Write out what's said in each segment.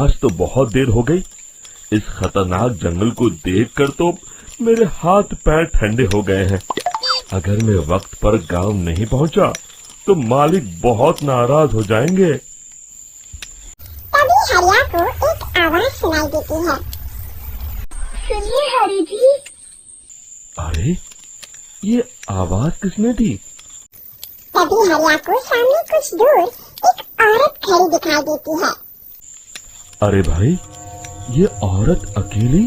आज तो बहुत देर हो गई। इस खतरनाक जंगल को देखकर तो मेरे हाथ पैर ठंडे हो गए हैं। अगर मैं वक्त पर गांव नहीं पहुंचा तो मालिक बहुत नाराज हो जाएंगे। तभी हरिया को एक आवाज सुनाई देती है। सुनिए हरि जी। अरे ये आवाज किसने दी? तभी हरिया को सामने कुछ दूर एक औरत खड़ी दिखाई देती है। अरे भाई, ये औरत अकेली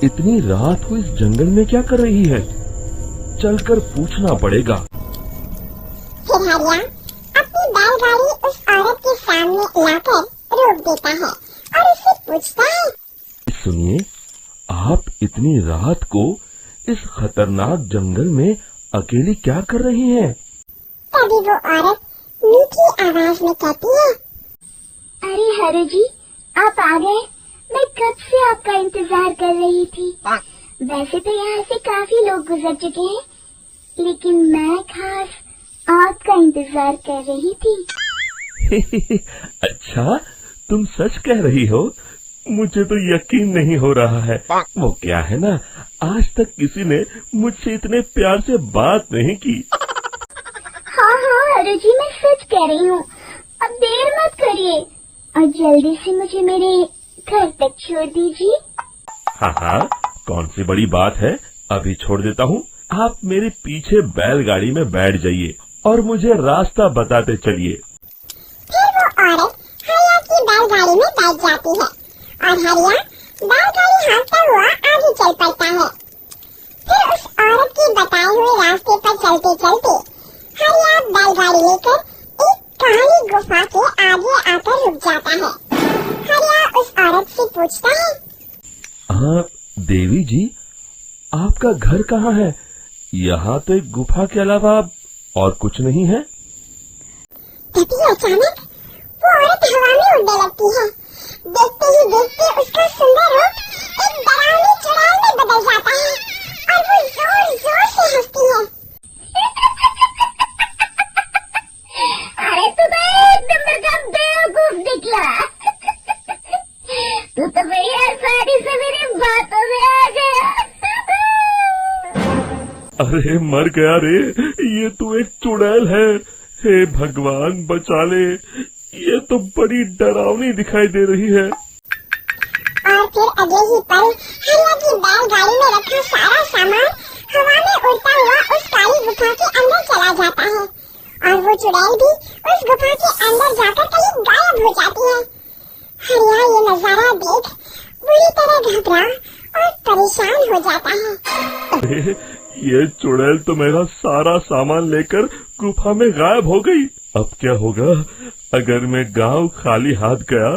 इतनी रात को इस जंगल में क्या कर रही है? चलकर पूछना पड़ेगा। फिर हरिया अपनी बैलगाड़ी उस औरत के सामने लाकर रोक देता है और उससे पूछता है, सुनिए, आप इतनी रात को इस खतरनाक जंगल में अकेली क्या कर रही हैं? तभी वो औरत मीठी आवाज में कहती है, अरे हरि जी, आप आ गए। मैं कब से आपका इंतजार कर रही थी। वैसे तो यहाँ से काफी लोग गुजर चुके हैं, लेकिन मैं खास आपका इंतजार कर रही थी। अच्छा, तुम सच कह रही हो? मुझे तो यकीन नहीं हो रहा है। वो क्या है ना, आज तक किसी ने मुझसे इतने प्यार से बात नहीं की। हाँ हरि जी, मैं सच कह रही हूँ। अब देर मत करिए और जल्दी से मुझे मेरे घर तक छोड़ दीजिए। हाँ, कौन सी बड़ी बात है, अभी छोड़ देता हूँ। आप मेरे पीछे बैलगाड़ी में बैठ जाइए और मुझे रास्ता बताते चलिए। फिर वो औरत हरिया की बैलगाड़ी में बैठ जाती है और हरिया बैलगाड़ी हाँकता हुआ आगे चल पड़ता है। फिर उस औरत के बताए हुए रास्ते पर चलते चलते हरिया बैलगाड़ी लेकर एक काली गुफा के आगे आकर रुक जाता है। हरिया उस औरत से पूछता है, हाँ देवी जी, आपका घर कहाँ है? यहाँ तो एक गुफा के अलावा और कुछ नहीं है। तभी अचानक वो औरत हवा में उड़ने लगती है। देखते ही देखते उसका सुंदर रूप एक डरावनी चुड़ैल में बदल जाता है और वो जोर जोर से हंसती है। अरे तू तो एक नंबर का बेवकूफ निकला। तू तो मेरी आसानी से मेरी बातों में आ गया। अरे मर गया रे, ये तो एक चुड़ैल है। हे भगवान बचा ले, ये तो बड़ी डरावनी दिखाई दे रही है। और फिर अगले ही पल हरिया की बैलगाड़ी में रखा सारा सामान हवा में उड़ता हुआ उस काली गुफा के अंदर चला जाता है और वो चुड़ैल भी उस गुफा के अंदर जाकर कहीं गायब हो जाती है। हरिया ये नजारा देख बुरी तरह घबरा और परेशान हो जाता है। अरे ये चुड़ैल तो मेरा सारा सामान लेकर गुफा में गायब हो गई। अब क्या होगा? अगर मैं गांव खाली हाथ गया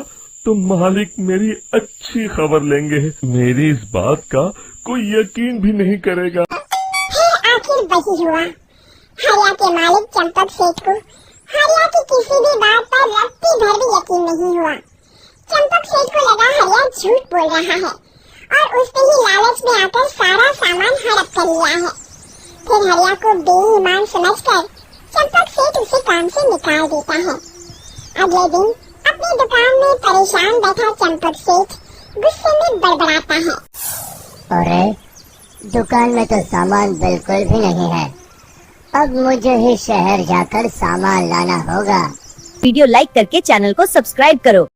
तो मालिक मेरी अच्छी खबर लेंगे। मेरी इस बात का कोई यकीन भी नहीं करेगा। फिर आखिर वही हुआ। हरिया के मालिक चंपक सेठ को हरिया की किसी भी बात पर रत्ती भर भी यकीन नहीं हुआ। चंपक सेठ को लगा हरिया झूठ बोल रहा है और उसने ही लालच में आकर सारा सामान हड़प कर लिया है। फिर हरिया को बेईमान समझकर चंपक सेठ उसे काम से निकाल देता है। अगले दिन अपनी दुकान में परेशान बैठा चंपक सेठ गुस्से में बड़बड़ाता है, अरे दुकान में तो सामान बिल्कुल भी नहीं है। अब मुझे ही शहर जाकर सामान लाना होगा। वीडियो लाइक करके चैनल को सब्सक्राइब करो।